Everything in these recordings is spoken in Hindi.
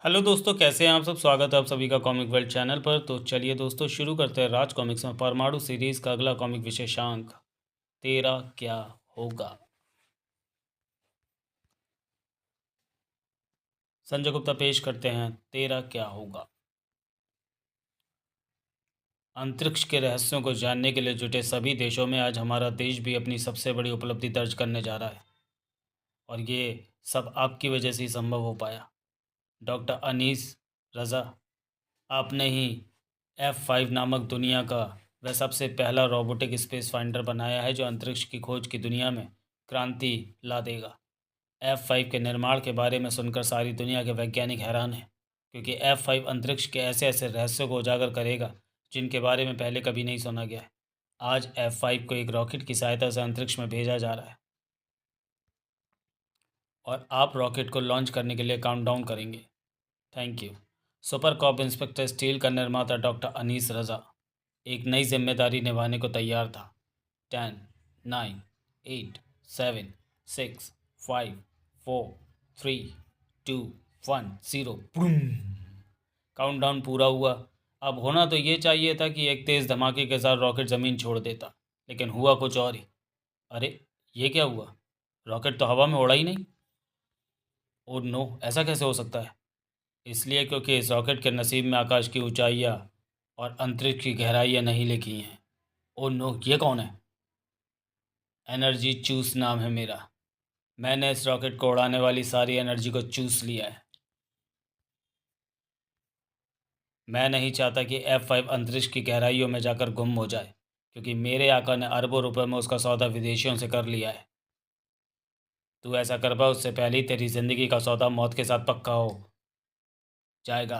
हेलो दोस्तों, कैसे हैं आप सब। स्वागत है आप सभी का कॉमिक वर्ल्ड चैनल पर। तो चलिए दोस्तों, शुरू करते हैं राज कॉमिक्स में परमाणु सीरीज का अगला कॉमिक विशेषांक, तेरा क्या होगा। संजय गुप्ता पेश करते हैं तेरा क्या होगा। अंतरिक्ष के रहस्यों को जानने के लिए जुटे सभी देशों में आज हमारा देश भी अपनी सबसे बड़ी उपलब्धि दर्ज करने जा रहा है, और ये सब आपकी वजह से ही संभव हो पाया। डॉक्टर अनीस रज़ा, आपने ही F5 नामक दुनिया का वह सबसे पहला रोबोटिक स्पेस फाइंडर बनाया है जो अंतरिक्ष की खोज की दुनिया में क्रांति ला देगा। F5 के निर्माण के बारे में सुनकर सारी दुनिया के वैज्ञानिक हैरान हैं, क्योंकि F5 अंतरिक्ष के ऐसे ऐसे रहस्यों को उजागर करेगा जिनके बारे में पहले कभी नहीं सुना गया है। आज F5 को एक रॉकेट की सहायता से अंतरिक्ष में भेजा जा रहा है, और आप रॉकेट को लॉन्च करने के लिए काउंटडाउन करेंगे। Thank you. Super cop inspector steel का निर्माता डॉक्टर अनीस रज़ा एक नई जिम्मेदारी निभाने को तैयार था। 10, 9, 8, 7, 6, 5, 4, 3, 2, 1, 0। काउंटडाउन पूरा हुआ। अब होना तो ये चाहिए था कि एक तेज़ धमाके के साथ रॉकेट ज़मीन छोड़ देता, लेकिन हुआ कुछ और ही। अरे, ये क्या हुआ? रॉकेट तो हवा में उड़ा ही नहीं। ओह नो, ऐसा कैसे हो सकता है? इसलिए क्योंकि इस रॉकेट के नसीब में आकाश की ऊंचाइयाँ और अंतरिक्ष की गहराइयाँ नहीं लिखी हैं। ओह नो, ये कौन है? एनर्जी चूस नाम है मेरा। मैंने इस रॉकेट को उड़ाने वाली सारी एनर्जी को चूस लिया है। मैं नहीं चाहता कि F5 अंतरिक्ष की गहराइयों में जाकर गुम हो जाए, क्योंकि मेरे आका ने अरबों रुपए में उसका सौदा विदेशियों से कर लिया है। तू ऐसा कर पाए उससे पहले ही तेरी जिंदगी का सौदा मौत के साथ पक्का हो जाएगा।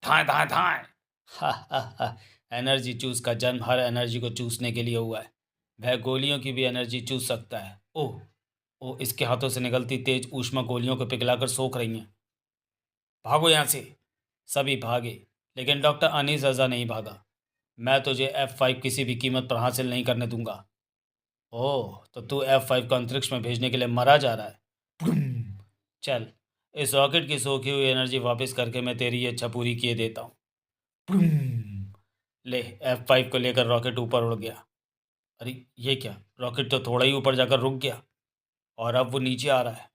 थाए थाए थाए। हा हा हा। एनर्जी चूस का जन्म हर एनर्जी को चूसने के लिए हुआ है। वह गोलियों की भी एनर्जी चूस सकता है। ओह ओह, इसके हाथों से निकलती तेज ऊष्मा गोलियों को पिघलाकर सोख रही हैं। भागो यहाँ से। सभी भागे, लेकिन डॉक्टर अनीस रज़ा नहीं भागा। मैं तुझे F5 किसी भी कीमत पर हासिल नहीं करने दूंगा। ओह, तो तू F5 को अंतरिक्ष में भेजने के लिए मरा जा रहा है। पुडुम। चल, इस रॉकेट की सोखी हुई एनर्जी वापस करके मैं तेरी ये इच्छा पूरी किए देता हूँ। पुडुम। ले, F5 को लेकर रॉकेट ऊपर उड़ गया। अरे ये क्या, रॉकेट तो थोड़ा ही ऊपर जाकर रुक गया, और अब वो नीचे आ रहा है।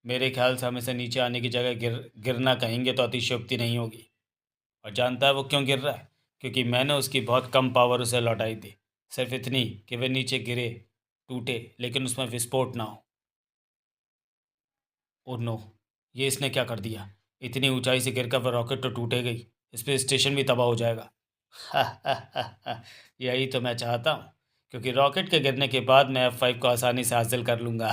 मेरे ख्याल से हम इसे नीचे आने की जगह गिरना कहेंगे तो अतिशयोक्ति नहीं होगी। और जानता है वो क्यों गिर रहा है? क्योंकि मैंने उसकी बहुत कम पावर उसे लौटाई थी, सिर्फ इतनी कि वे नीचे गिरे, टूटे, लेकिन उसमें विस्फोट ना हो। ओह नो, ये इसने क्या कर दिया? इतनी ऊंचाई से गिरकर वह रॉकेट तो टूटेगा ही, स्पेस स्टेशन भी तबाह हो जाएगा। यही तो मैं चाहता हूँ, क्योंकि रॉकेट के गिरने के बाद मैं F5 को आसानी से हासिल कर लूँगा।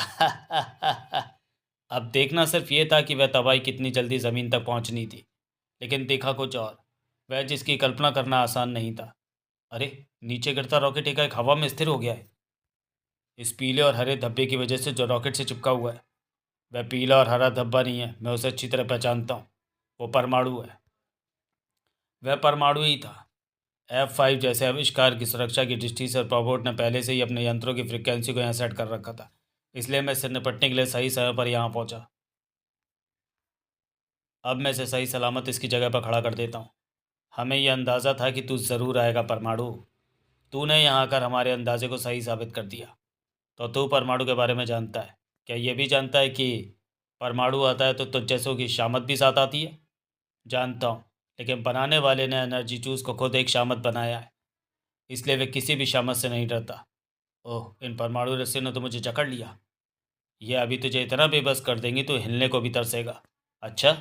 अब देखना सिर्फ ये था कि वह तबाही कितनी जल्दी ज़मीन तक पहुँचनी थी, लेकिन देखा कुछ और, वह जिसकी कल्पना करना आसान नहीं था। अरे, नीचे गिरता रॉकेट एकाएक हवा में स्थिर हो गया है। इस पीले और हरे धब्बे की वजह से जो रॉकेट से चिपका हुआ है, वह पीला और हरा धब्बा नहीं है, मैं उसे अच्छी तरह पहचानता हूँ। वो परमाणु है। वह परमाणु ही था। F5 जैसे आविष्कार की सुरक्षा की दृष्टि से रोबोट ने पहले से ही अपने यंत्रों की फ्रिक्वेंसी को यहाँ सेट कर रखा था, इसलिए मैं इससे निपटने के लिए सही समय पर यहाँ पहुँचा। अब मैं इसे सही सलामत इसकी जगह पर खड़ा कर देता हूँ। हमें यह अंदाज़ा था कि तू ज़रूर आएगा परमाणु। तूने यहाँ आकर हमारे अंदाजे को सही साबित कर दिया। तो तू परमाणु के बारे में जानता है? क्या ये भी जानता है कि परमाणु आता है तो तुझ जैसों की शामत भी साथ आती है? जानता हूँ, लेकिन बनाने वाले ने एनर्जी चूज को खुद एक शामत बनाया है, इसलिए वे किसी भी शामत से नहीं डरता। ओह, इन परमाणु रस्सियों ने तो मुझे जकड़ लिया। ये अभी तुझे इतना बेबस कर देंगी तो हिलने को भी तरसेगा। अच्छा,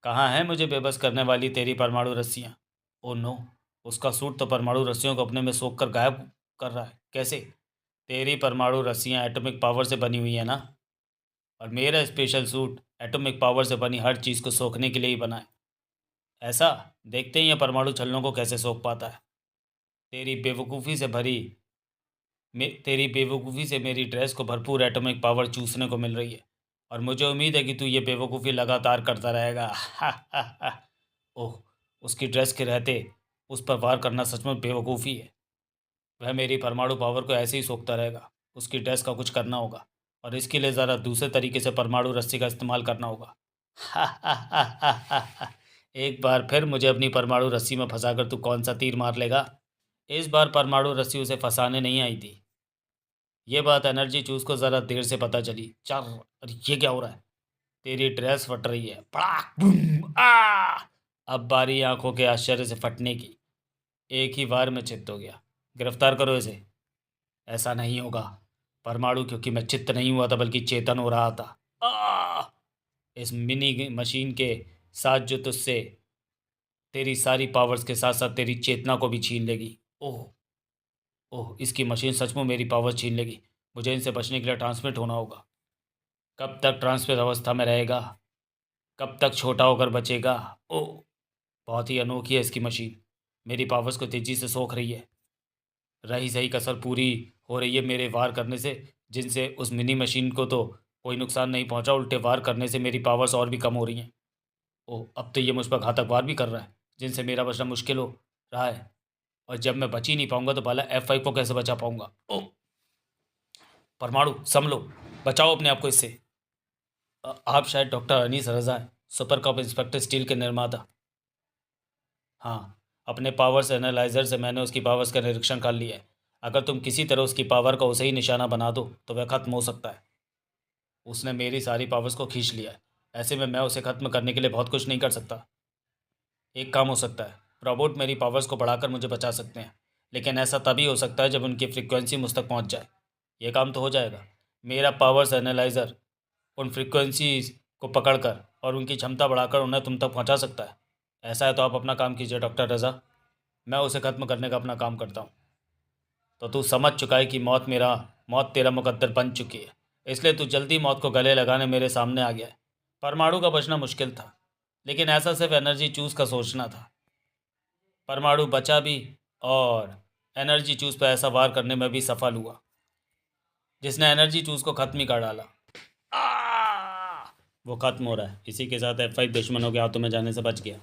कहाँ है मुझे बेबस करने वाली तेरी परमाणु रस्सियाँ? ओह नो, उसका सूट तो परमाणु रस्सियों को अपने में सोख कर गायब कर रहा है। कैसे? तेरी परमाणु रस्सियाँ एटॉमिक पावर से बनी हुई है ना, और मेरा स्पेशल सूट एटॉमिक पावर से बनी हर चीज़ को सोखने के लिए ही बना है। ऐसा, देखते ही ये परमाणु छल्लों को कैसे सोख पाता है। तेरी बेवकूफ़ी से भरी तेरी बेवकूफ़ी से मेरी ड्रेस को भरपूर एटॉमिक पावर चूसने को मिल रही है, और मुझे उम्मीद है कि तू ये बेवकूफ़ी लगातार करता रहेगा। ओह, उसकी ड्रेस के रहते उस पर वार करना सचमुच बेवकूफ़ी है। वह मेरी परमाणु पावर को ऐसे ही सोखता रहेगा। उसकी ड्रेस का कुछ करना होगा, और इसके लिए ज़रा दूसरे तरीके से परमाणु रस्सी का इस्तेमाल करना होगा। एक बार फिर मुझे अपनी परमाणु रस्सी में फंसाकर तू कौन सा तीर मार लेगा? इस बार परमाणु रस्सी उसे फंसाने नहीं आई थी। ये बात एनर्जी चूज को ज़रा देर से पता चली। चल, अरे ये क्या हो रहा है? तेरी ड्रेस फट रही है। पड़ाक बूम आ! अब बारी आंखों के आश्चर्य से फटने की। एक ही बार में चित्त हो गया। गिरफ्तार करो इसे। ऐसा नहीं होगा परमाणु, क्योंकि मैं चित्त नहीं हुआ था बल्कि चेतन हो रहा था। आ! इस मिनी मशीन के साथ जो तुझसे तेरी सारी पावर्स के साथ साथ तेरी चेतना को भी छीन लेगी। ओह, ओह, इसकी मशीन सचमुच मेरी पावर छीन लेगी। मुझे इनसे बचने के लिए ट्रांसमिट होना होगा। कब तक ट्रांसमिट अवस्था में रहेगा? कब तक छोटा होकर बचेगा? ओह, बहुत ही अनोखी है इसकी मशीन। मेरी पावर्स को तेजी से सोख रही है। रही सही कसर पूरी हो रही है मेरे वार करने से, जिनसे उस मिनी मशीन को तो कोई नुकसान नहीं पहुंचा, उल्टे वार करने से मेरी पावर्स और भी कम हो रही हैं। ओह, अब तो ये मुझ पर घातक वार भी कर रहा है, जिनसे मेरा बचना मुश्किल हो रहा है। और जब मैं बच ही नहीं पाऊंगा तो भला F5 को कैसे बचा पाऊंगा? ओह, परमाणु संभलो, बचाओ अपने आप को इससे। आप शायद डॉक्टर अनीस रजा हैं, सुपर कॉप इंस्पेक्टर स्टील के निर्माता। हाँ, अपने पावर्स एनालाइजर से मैंने उसकी पावर्स का निरीक्षण कर लिया है। अगर तुम किसी तरह उसकी पावर का उसे ही निशाना बना दो तो वह खत्म हो सकता है। उसने मेरी सारी पावर्स को खींच लिया है। ऐसे में मैं उसे खत्म करने के लिए बहुत कुछ नहीं कर सकता। एक काम हो सकता है, रोबोट मेरी पावर्स को बढ़ाकर मुझे बचा सकते हैं, लेकिन ऐसा तभी हो सकता है जब उनकी फ्रीक्वेंसी मुझ तक पहुंच जाए। ये काम तो हो जाएगा। मेरा पावर्स एनालाइजर उन फ्रीक्वेंसीज को पकड़कर और उनकी क्षमता बढ़ाकर उन्हें तुम तक पहुंचा सकता है। ऐसा है तो आप अपना काम कीजिए डॉक्टर रज़ा, मैं उसे ख़त्म करने का अपना काम करता हूँ। तो तू समझ चुका है कि मौत तेरा मुकद्दर बन चुकी है, इसलिए तू जल्दी मौत को गले लगाने मेरे सामने आ गया है। परमाणु का बचना मुश्किल था, लेकिन ऐसा सिर्फ एनर्जी चूज का सोचना था। परमाणु बचा भी, और एनर्जी चूज पर ऐसा वार करने में भी सफल हुआ जिसने एनर्जी चूज को ख़त्म ही कर डाला। वो ख़त्म हो रहा है। इसी के साथ F5 दुश्मनों के हाथों में जाने से बच गया।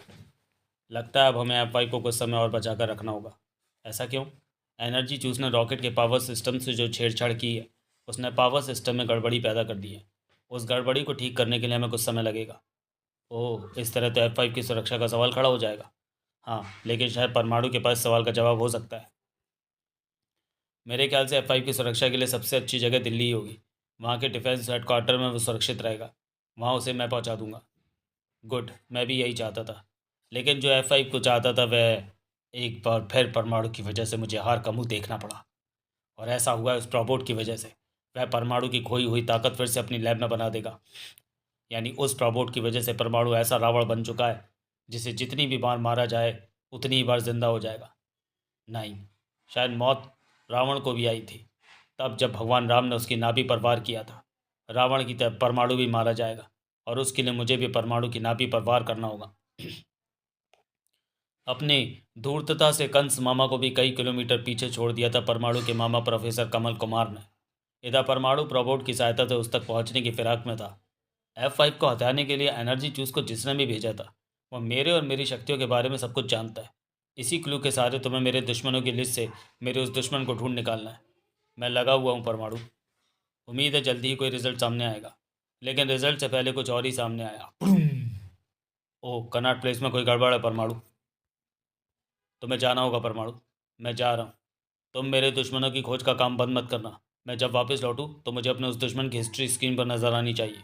लगता है अब हमें F5 को कुछ समय और बचा कर रखना होगा। ऐसा क्यों? एनर्जी चूज ने रॉकेट के पावर सिस्टम से जो छेड़छाड़ की है, उसने पावर सिस्टम में गड़बड़ी पैदा कर दी है। उस गड़बड़ी को ठीक करने के लिए हमें कुछ समय लगेगा। ओह, इस तरह तो F5 की सुरक्षा का सवाल खड़ा हो जाएगा। हाँ, लेकिन शायद परमाणु के पास सवाल का जवाब हो सकता है। मेरे ख्याल से F5 की सुरक्षा के लिए सबसे अच्छी जगह दिल्ली ही होगी। वहाँ के डिफेंस हेडक्वार्टर में वो सुरक्षित रहेगा। वहाँ उसे मैं पहुँचा दूंगा। गुड, मैं भी यही चाहता था। लेकिन जो F5 को चाहता था वह एक बार फिर परमाणु की वजह से मुझे हार का मुंह देखना पड़ा। और ऐसा हुआ है उस रोबोट की वजह से। वह परमाणु की खोई हुई ताकत फिर से अपनी लैब में बना देगा। यानी उस रोबोट की वजह से परमाणु ऐसा रावण बन चुका है जिसे जितनी भी बार मारा जाए उतनी ही बार जिंदा हो जाएगा। नहीं, शायद मौत रावण को भी आई थी, तब जब भगवान राम ने उसकी नाभि पर वार किया था। रावण की तरह परमाणु भी मारा जाएगा, और उसके लिए मुझे भी परमाणु की नाभि पर वार करना होगा। अपनी धूर्तता से कंस मामा को भी कई किलोमीटर पीछे छोड़ दिया था परमाणु के मामा प्रोफेसर कमल कुमार ने। इधर परमाणु रोबोट की सहायता से उस तक पहुंचने की फिराक में था। F5 को हटाने के लिए एनर्जी चूज को जिसने भी भेजा था वह मेरे और मेरी शक्तियों के बारे में सब कुछ जानता है। इसी क्लू के सहारे तुम्हें मेरे दुश्मनों की लिस्ट से मेरे उस दुश्मन को ढूंढ निकालना है। मैं लगा हुआ हूँ परमाणु। उम्मीद है जल्दी ही कोई रिजल्ट सामने आएगा, लेकिन रिजल्ट से पहले कुछ और ही सामने आया। ओह, कनॉट प्लेस में कोई गड़बड़ है परमाणु। तुम्हें जाना होगा परमाणु। मैं जा रहा हूँ। तुम मेरे दुश्मनों की खोज का काम बंद मत करना। मैं जब वापस लौटूँ तो मुझे अपने उस दुश्मन की हिस्ट्री स्क्रीन पर नजर आनी चाहिए।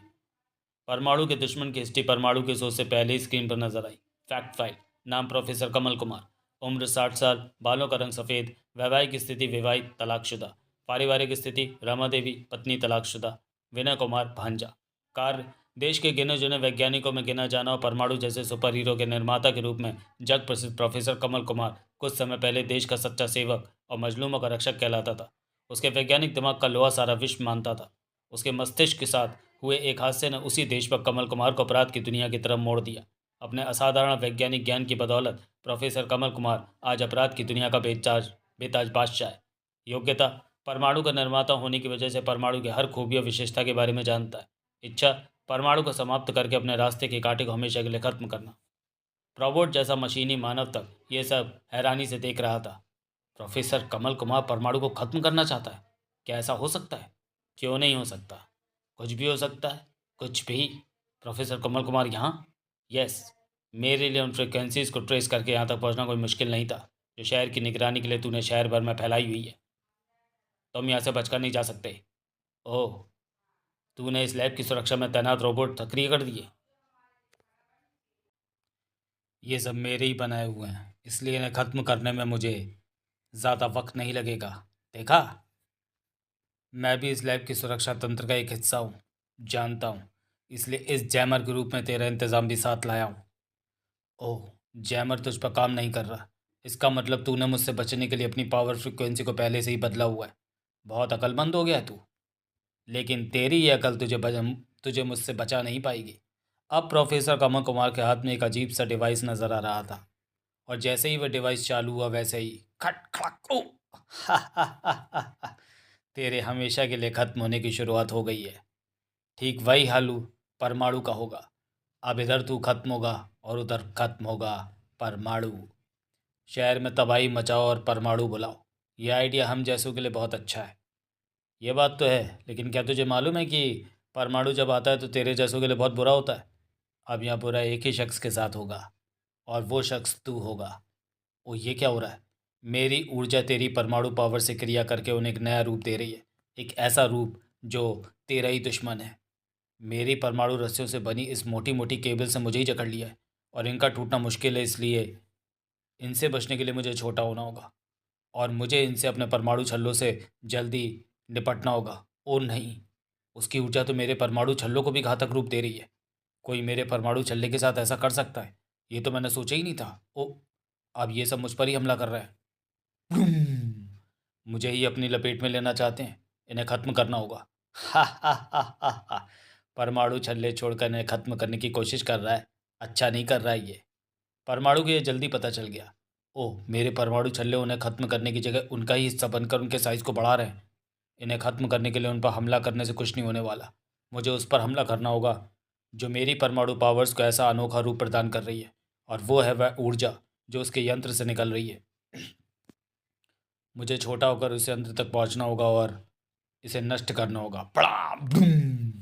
परमाणु के दुश्मन की हिस्ट्री परमाणु की सोच से पहले ही स्क्रीन पर नजर आई। Fact file. नाम प्रोफेसर कमल कुमार। उम्र 60 साल। बालों का रंग सफ़ेद। वैवाहिक स्थिति विवाहित तलाकशुदा। पारिवारिक स्थिति रमा देवी पत्नी तलाकशुदा। विनय कुमार भांजा। कार्य देश के गिने चुने वैज्ञानिकों में गिना जाना और परमाणु जैसे सुपर हीरो के निर्माता के रूप में जग प्रसिद्ध प्रोफेसर कमल कुमार कुछ समय पहले देश का सच्चा सेवक और मजलूमों का रक्षक कहलाता था। उसके वैज्ञानिक दिमाग का लोहा सारा विश्व मानता था। उसके मस्तिष्क के साथ हुए एक हादसे ने उसी देशभक्त कमल कुमार को अपराध की दुनिया की तरफ मोड़ दिया। अपने असाधारण वैज्ञानिक ज्ञान की बदौलत प्रोफेसर कमल कुमार आज अपराध की दुनिया का बेताज बेताज बादशाह है। योग्यता परमाणु का निर्माता होने की वजह से परमाणु के हर खूबी और विशेषता के बारे में जानता है। इच्छा परमाणु को समाप्त करके अपने रास्ते के कांटे को हमेशा के लिए खत्म करना। रोबोट जैसा मशीनी मानव तक ये सब हैरानी से देख रहा था। प्रोफेसर कमल कुमार परमाणु को खत्म करना चाहता है? क्या ऐसा हो सकता है? क्यों नहीं हो सकता? कुछ भी हो सकता है, कुछ भी। प्रोफेसर कमल कुमार यहाँ? यस। मेरे लिए उन फ्रिक्वेंसीज़ को ट्रेस करके यहाँ तक पहुँचना कोई मुश्किल नहीं था, जो शहर की निगरानी के लिए तूने शहर भर में फैलाई हुई है। तुम यहाँ से बचकर नहीं जा सकते। ओह, तूने इस लैब की सुरक्षा में तैनात रोबोट सक्रिय कर दिए? ये सब मेरे ही बनाए हुए हैं, इसलिए इन्हें ख़त्म करने में मुझे ज़्यादा वक्त नहीं लगेगा। देखा, मैं भी इस लैब की सुरक्षा तंत्र का एक हिस्सा हूँ, जानता हूँ। इसलिए इस जैमर के रूप में तेरा इंतज़ाम भी साथ लाया हूँ। ओह, जैमर तुझ पर काम नहीं कर रहा। इसका मतलब तूने मुझसे बचने के लिए अपनी पावर फ्रिक्वेंसी को पहले से ही बदला हुआ है। बहुत अक्लमंद हो गया है तू। लेकिन तेरी ये अकल तुझे मुझसे बचा नहीं पाएगी। अब प्रोफेसर कमल कुमार के हाथ में एक अजीब सा डिवाइस नज़र आ रहा था, और जैसे ही वह डिवाइस चालू हुआ वैसे ही खट खड़क ओ तेरे हमेशा के लिए ख़त्म होने की शुरुआत हो गई है। ठीक वही हाल परमाणु का होगा। अब इधर तू खत्म होगा और उधर खत्म होगा परमाणु। शहर में तबाही मचाओ और परमाणु बुलाओ। यह आइडिया हम जैसों के लिए बहुत अच्छा है। ये बात तो है, लेकिन क्या तुझे मालूम है कि परमाणु जब आता है तो तेरे जैसों के लिए बहुत बुरा होता है। अब यहाँ बुरा एक ही शख्स के साथ होगा, और वो शख्स तू होगा। ओ, ये क्या हो रहा है? मेरी ऊर्जा तेरी परमाणु पावर से क्रिया करके उन्हें एक नया रूप दे रही है। एक ऐसा रूप जो तेरा ही दुश्मन है। मेरी परमाणु रस्सियों से बनी इस मोटी मोटी केबल से मुझे ही जकड़ लिया है, और इनका टूटना मुश्किल है। इसलिए इनसे बचने के लिए मुझे छोटा होना होगा, और मुझे इनसे अपने परमाणु छल्लों से जल्दी निपटना होगा। ओ नहीं, उसकी ऊर्जा तो मेरे परमाणु छल्लों को भी घातक रूप दे रही है। कोई मेरे परमाणु छल्ले के साथ ऐसा कर सकता है? ये तो मैंने सोचा ही नहीं था। ओ, अब ये सब मुझ पर ही हमला कर रहा है। मुझे ही अपनी लपेट में लेना चाहते हैं। इन्हें ख़त्म करना होगा। हा हा हा हा हा। परमाणु छल्ले छोड़कर इन्हें ख़त्म करने की कोशिश कर रहा है। अच्छा नहीं कर रहा है ये। परमाणु को ये जल्दी पता चल गया। ओह, मेरे परमाणु छल्ले उन्हें ख़त्म करने की जगह उनका ही हिस्सा बनकर उनके साइज़ को बढ़ा रहे हैं। इन्हें ख़त्म करने के लिए उन पर हमला करने से कुछ नहीं होने वाला। मुझे उस पर हमला करना होगा जो मेरी परमाणु पावर्स को ऐसा अनोखा रूप प्रदान कर रही है, और वो है वह ऊर्जा जो उसके यंत्र से निकल रही है। मुझे छोटा होकर उस यंत्र तक पहुंचना होगा और इसे नष्ट करना होगा। पड़ा बूम!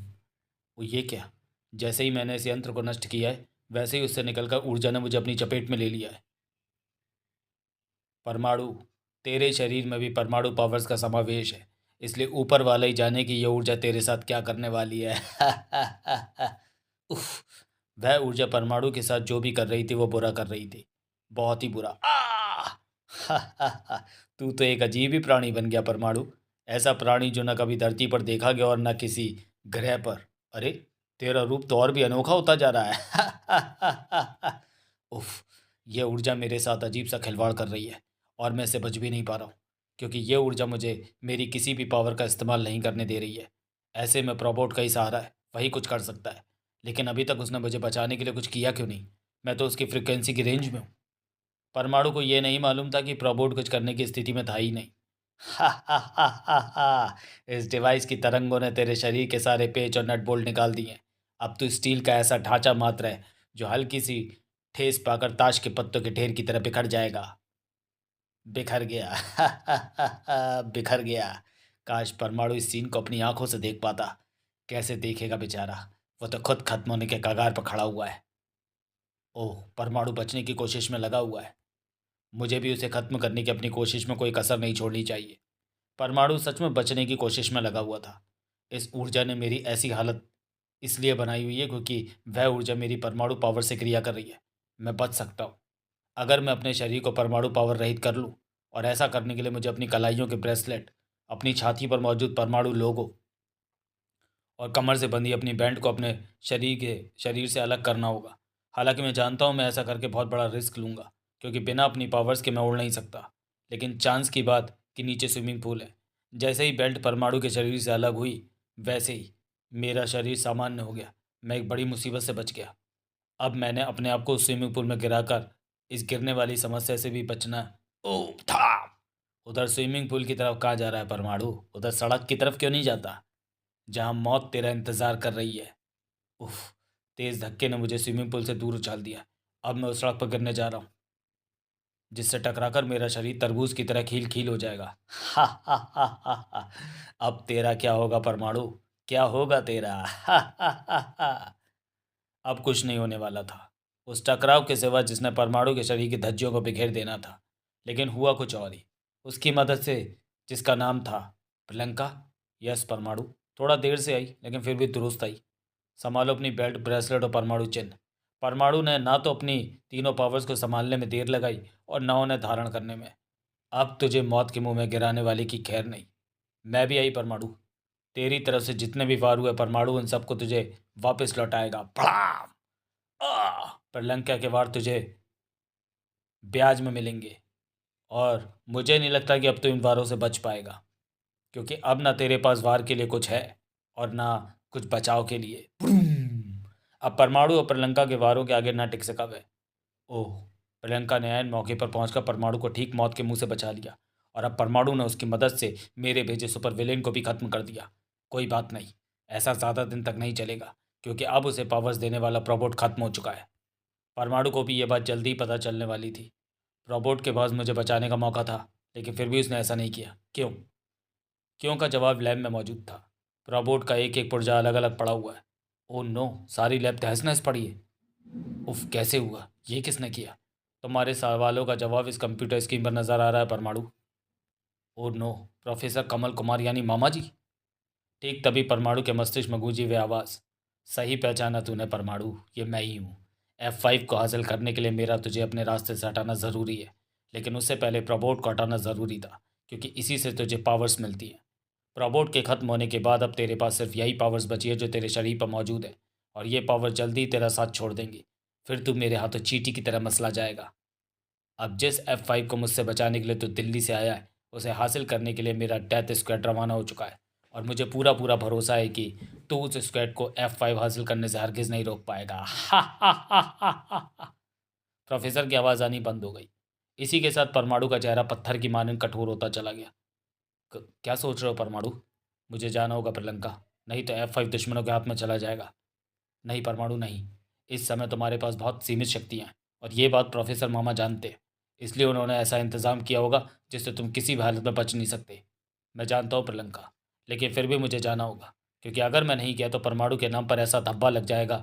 वो ये क्या? जैसे ही मैंने इस यंत्र को नष्ट किया है, वैसे ही उससे निकलकर ऊर्जा ने मुझे अपनी चपेट में ले लिया है। परमाणु, तेरे शरीर में भी परमाणु पावर्स का समावेश है, इसलिए ऊपर वाला ही जाने कि यह ऊर्जा तेरे साथ क्या करने वाली है। उफ, वह ऊर्जा परमाणु के साथ जो भी कर रही थी वो बुरा कर रही थी। बहुत ही बुरा। तू तो एक अजीब ही प्राणी बन गया परमाणु। ऐसा प्राणी जो न कभी धरती पर देखा गया और न किसी ग्रह पर। अरे, तेरा रूप तो और भी अनोखा होता जा रहा है। उफ, यह ऊर्जा मेरे साथ अजीब सा खिलवाड़ कर रही है, और मैं इससे बच भी नहीं पा रहा हूँ, क्योंकि यह ऊर्जा मुझे मेरी किसी भी पावर का इस्तेमाल नहीं करने दे रही है। ऐसे में प्रोबोट का ही सहारा है, वही कुछ कर सकता है। लेकिन अभी तक उसने मुझे बचाने के लिए कुछ किया क्यों नहीं? मैं तो उसकी फ्रिक्वेंसी की रेंज में हूँ। परमाणु को ये नहीं मालूम था कि प्रोबोट कुछ करने की स्थिति में था ही नहीं। हा हा हा हा हा। इस डिवाइस की तरंगों ने तेरे शरीर के सारे पेच और नट बोल्ट निकाल दिए। अब तू स्टील का ऐसा ढांचा मात्र है जो हल्की सी ठेस पाकर ताश के पत्तों के ढेर की तरह बिखर जाएगा। बिखर गया। बिखर गया। काश परमाणु इस सीन को अपनी आंखों से देख पाता। कैसे देखेगा बेचारा? वो तो खुद खत्म होने के कगार पर खड़ा हुआ है। ओह, परमाणु बचने की कोशिश में लगा हुआ है। मुझे भी उसे खत्म करने की अपनी कोशिश में कोई कसर नहीं छोड़नी चाहिए। परमाणु सच में बचने की कोशिश में लगा हुआ था। इस ऊर्जा ने मेरी ऐसी हालत इसलिए बनाई हुई है क्योंकि वह ऊर्जा मेरी परमाणु पावर से क्रिया कर रही है। मैं बच सकता हूँ अगर मैं अपने शरीर को परमाणु पावर रहित कर लूँ, और ऐसा करने के लिए मुझे अपनी कलाइयों के ब्रेसलेट, अपनी छाती पर मौजूद परमाणु लोगो और कमर से बंधी अपनी बैंड को अपने शरीर से अलग करना होगा। हालांकि मैं जानता हूँ मैं ऐसा करके बहुत बड़ा रिस्क लूँगा, क्योंकि बिना अपनी पावर्स के मैं उड़ नहीं सकता। लेकिन चांस की बात कि नीचे स्विमिंग पूल है। जैसे ही बेल्ट परमाणु के शरीर से अलग हुई, वैसे ही मेरा शरीर सामान्य हो गया। मैं एक बड़ी मुसीबत से बच गया। अब मैंने अपने आप को उस स्विमिंग पूल में गिराकर इस गिरने वाली समस्या से भी बचना। ओ था, उधर स्विमिंग पूल की तरफ कहाँ जा रहा है परमाणु? उधर सड़क की तरफ क्यों नहीं जाता, जहाँ मौत तेरा इंतज़ार कर रही है? उफ, तेज़ धक्के ने मुझे स्विमिंग पूल से दूर उछाल दिया। अब मैं उस सड़क पर गिरने जा रहा हूँ, जिससे टकराकर मेरा शरीर तरबूज की तरह खील खील हो जाएगा। हा हा हा हा हा। अब तेरा क्या होगा परमाणु? क्या होगा तेरा? हा हा हा हा। अब कुछ नहीं होने वाला था उस टकराव के सिवा जिसने परमाणु के शरीर की धज्जियों को बिखेर देना था। लेकिन हुआ कुछ और ही। उसकी मदद से, जिसका नाम था प्रियंका। यस परमाणु। थोड़ा देर से आई लेकिन फिर भी दुरुस्त आई। संभालो अपनी बेल्ट, ब्रेसलेट और परमाणु चिन्ह। परमाणु ने ना तो अपनी तीनों पावर्स को संभालने में देर लगाई और ना उन्हें धारण करने में। अब तुझे मौत के मुंह में गिराने वाले की खैर नहीं। मैं भी आई परमाणु। तेरी तरफ से जितने भी वार हुए परमाणु, उन सबको तुझे वापस लौटाएगा। भड़ाम! प्रलंका के वार तुझे ब्याज में मिलेंगे। और मुझे नहीं लगता कि अब तो इन वारों से बच पाएगा, क्योंकि अब ना तेरे पास वार के लिए कुछ है और ना कुछ बचाव के लिए। अब परमाणु और प्रलंका के वारों के आगे ना टिक सका वह। ओह! प्रियंका ने ऐन मौके पर पहुंचकर परमाणु को ठीक मौत के मुंह से बचा लिया और अब परमाणु ने उसकी मदद से मेरे भेजे सुपर विलेन को भी खत्म कर दिया। कोई बात नहीं, ऐसा ज़्यादा दिन तक नहीं चलेगा, क्योंकि अब उसे पावर्स देने वाला रोबोट खत्म हो चुका है। परमाणु को भी ये बात जल्दी ही पता चलने वाली थी। रोबोट के पास मुझे बचाने का मौका था, लेकिन फिर भी उसने ऐसा नहीं किया। क्यों? क्यों का जवाब लैब में मौजूद था। रोबोट का एक एक पुर्जा अलग अलग पड़ा हुआ है। Oh no! सारी लैब तहस नहस पड़ी है। उफ, कैसे हुआ? ये किसने किया? तुम्हारे सवालों का जवाब इस कंप्यूटर स्क्रीन पर नजर आ रहा है परमाणु। Oh no! Professor Kamal Kumar यानी मामा जी। ठीक तभी परमाणु के मस्तिष्क में गूंजी हुई आवाज़। सही पहचाना तूने परमाणु, ये मैं ही हूँ। F5 को हासिल करने के लिए मेरा तुझे अपने रास्ते से हटाना ज़रूरी है, लेकिन उससे पहले प्रोबोट को हटाना ज़रूरी था, क्योंकि इसी से तुझे पावर्स मिलती हैं। प्रोबोट के ख़त्म होने के बाद अब तेरे पास सिर्फ यही पावर्स बची है जो तेरे शरीर पर मौजूद है, और ये पावर जल्दी ही तेरा साथ छोड़ देंगी। फिर तू मेरे हाथों चींटी की तरह मसला जाएगा। अब जिस F5 को मुझसे बचाने के लिए तू दिल्ली से आया है, उसे हासिल करने के लिए मेरा डेथ स्क्वाड रवाना हो चुका है, और मुझे पूरा पूरा भरोसा है कि तू उस स्क्वाड को F5 हासिल करने से हरगिज़ नहीं रोक पाएगा। हा हा हा हा हा हा। प्रोफेसर की आवाज़ आनी बंद हो गई। इसी के साथ परमाणु का चेहरा पत्थर की मानन कठोर होता चला गया। क्या सोच रहे हो परमाणु? मुझे जाना होगा श्रीलंका, नहीं तो F5 दुश्मनों के हाथ में चला जाएगा। नहीं परमाणु नहीं, इस समय तुम्हारे पास बहुत सीमित शक्तियाँ हैं, और ये बात प्रोफेसर मामा जानते हैं। इसलिए उन्होंने ऐसा इंतज़ाम किया होगा जिससे तुम किसी भी हालत में बच नहीं सकते। मैं जानता हूँ प्रियंका, लेकिन फिर भी मुझे जाना होगा, क्योंकि अगर मैं नहीं गया तो परमाणु के नाम पर ऐसा धब्बा लग जाएगा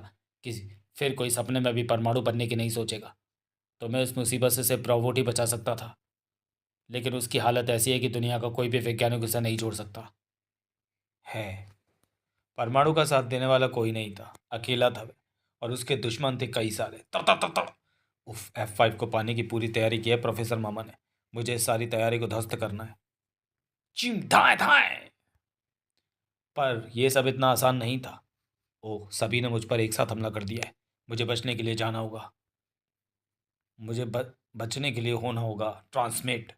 कि फिर कोई सपने में भी परमाणु बनने की नहीं सोचेगा। तो मैं उस मुसीबत से सिर्फ रोबोट ही बचा सकता था, लेकिन उसकी हालत ऐसी है कि दुनिया का कोई भी वैज्ञानिक उसे नहीं छोड़ सकता है। परमाणु का साथ देने वाला कोई नहीं था, अकेला था वह, और उसके दुश्मन थे कई सारे। तड़ तड़ तड़ तड़। उफ, F5 को पाने की पूरी तैयारी की है प्रोफेसर मामा ने। मुझे इस सारी तैयारी को ध्वस्त करना है। चिम धाए धाए। पर यह सब इतना आसान नहीं था। ओह, सभी ने मुझ पर एक साथ हमला कर दिया है। मुझे बचने के लिए जाना होगा। मुझे बचने के लिए होना होगा ट्रांसमिट।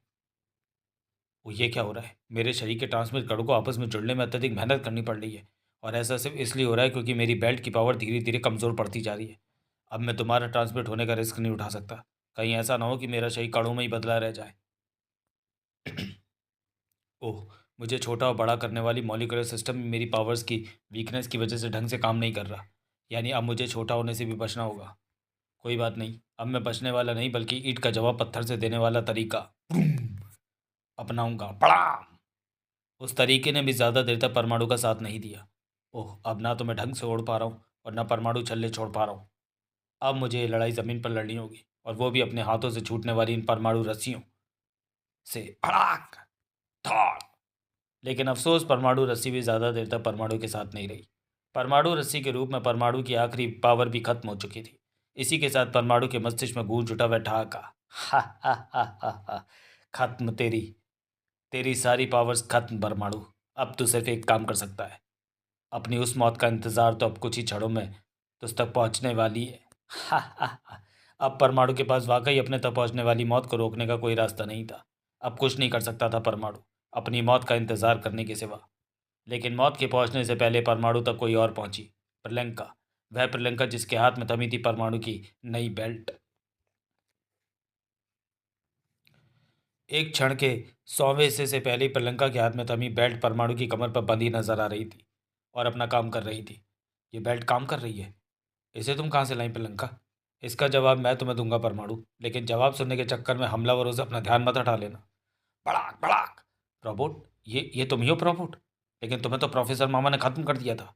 वो ये क्या हो रहा है? मेरे शरीर के ट्रांसमिट कड़ों को आपस में जुड़ने में अत्यधिक मेहनत करनी पड़ रही है, और ऐसा सिर्फ इसलिए हो रहा है क्योंकि मेरी बेल्ट की पावर धीरे धीरे कमज़ोर पड़ती जा रही है। अब मैं तुम्हारा ट्रांसमिट होने का रिस्क नहीं उठा सकता। कहीं ऐसा ना हो कि मेरा शरीर कड़ों में ही बदला रह जाए। ओह! मुझे छोटा और बड़ा करने वाली मॉलिक्यूलर सिस्टम मेरी पावर्स की वीकनेस की वजह से ढंग से काम नहीं कर रहा। यानी अब मुझे छोटा होने से भी बचना होगा। कोई बात नहीं, अब मैं बचने वाला नहीं बल्कि ईंट का जवाब पत्थर से देने वाला तरीका अपनाऊंगा। पड़ाम! उस तरीके ने भी ज़्यादा देर तक परमाणु का साथ नहीं दिया। ओह! अब ना तो मैं ढंग से ओढ़ पा रहा हूँ और ना परमाणु छल्ले छोड़ पा रहा हूँ। अब मुझे ये लड़ाई ज़मीन पर लड़नी होगी, और वो भी अपने हाथों से छूटने वाली इन परमाणु रस्सियों से। भड़ाक! धौड़! लेकिन अफसोस, परमाणु रस्सी भी ज़्यादा देर तक परमाणु के साथ नहीं रही। परमाणु रस्सी के रूप में परमाणु की आखिरी पावर भी खत्म हो चुकी थी। इसी के साथ परमाणु के मस्तिष्क में गूंज उठा वह ठहाका। हा हा हा हा हा। खत्म तेरी तेरी सारी पावर्स खत्म परमाणु। अब तू सिर्फ एक काम कर सकता है। अपनी उस मौत का इंतज़ार तो अब कुछ ही क्षणों में तुझ तक पहुंचने वाली है। हा हा हा। अब परमाणु के पास वाकई अपने तक पहुंचने वाली मौत को रोकने का कोई रास्ता नहीं था। अब कुछ नहीं कर सकता था परमाणु, अपनी मौत का इंतज़ार करने के सिवा। लेकिन मौत के पहुंचने से पहले परमाणु तक कोई और पहुंची। प्रियंका, वह प्रियंका जिसके हाथ में थमी थी परमाणु की नई बेल्ट। एक क्षण के 100वें हिस्से से पहले ही प्रियंका के हाथ में थमी बेल्ट परमाणु की कमर पर बंधी नजर आ रही थी और अपना काम कर रही थी। ये बेल्ट काम कर रही है? इसे तुम कहाँ से लाई प्रियंका? इसका जवाब मैं तुम्हें दूंगा परमाणु, लेकिन जवाब सुनने के चक्कर में हमलावरों से अपना ध्यान मत हटा लेना। बड़ाक बड़ाक! रोबोट, ये तुम ही हो रोबोट? लेकिन तुम्हें तो प्रोफेसर मामा ने खत्म कर दिया था।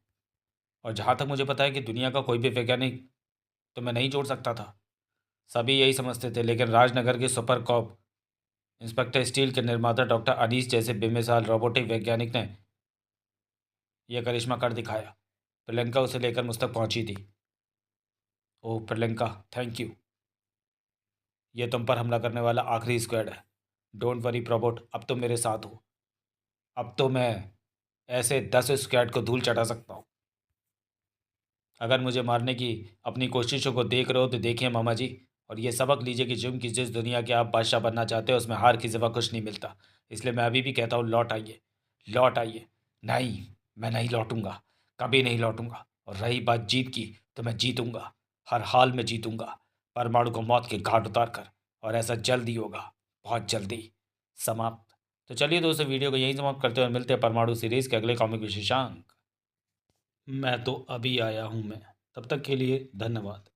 और जहाँ तक मुझे पता है कि दुनिया का कोई भी वैज्ञानिक तो मैं नहीं जोड़ सकता था। सभी यही समझते थे, लेकिन राजनगर के सुपर कॉप इंस्पेक्टर स्टील के निर्माता डॉक्टर अनीस जैसे बेमिसाल रोबोटिक वैज्ञानिक ने यह करिश्मा कर दिखाया। प्रियंका उसे लेकर मुझ तक पहुंची थी। ओह प्रियंका, थैंक यू। ये तुम पर हमला करने वाला आखिरी स्क्वाड है। डोंट वरी प्रोबोट, अब तुम मेरे साथ हो। अब तो मैं ऐसे 10 स्क्वाड को धूल चटा सकता हूँ। अगर मुझे मारने की अपनी कोशिशों को देख रहे हो तो देखिए मामा जी, और ये सबक लीजिए कि जिम की जिस दुनिया के आप बादशाह बनना चाहते हो उसमें हार की सिवा कुछ नहीं मिलता। इसलिए मैं अभी भी कहता हूँ, लौट आइए, लौट आइए। नहीं, मैं नहीं लौटूंगा, कभी नहीं लौटूंगा। और रही बात जीत की, तो मैं जीतूंगा, हर हाल में जीतूंगा, परमाणु को मौत के घाट उतार कर। और ऐसा जल्दी होगा, बहुत जल्दी। समाप्त। तो चलिए दोस्तों, वीडियो को यहीं समाप्त करते हैं और मिलते हैं परमाणु सीरीज के अगले कॉमिक विशेषांक। मैं तो अभी आया हूँ मैं। तब तक के लिए धन्यवाद।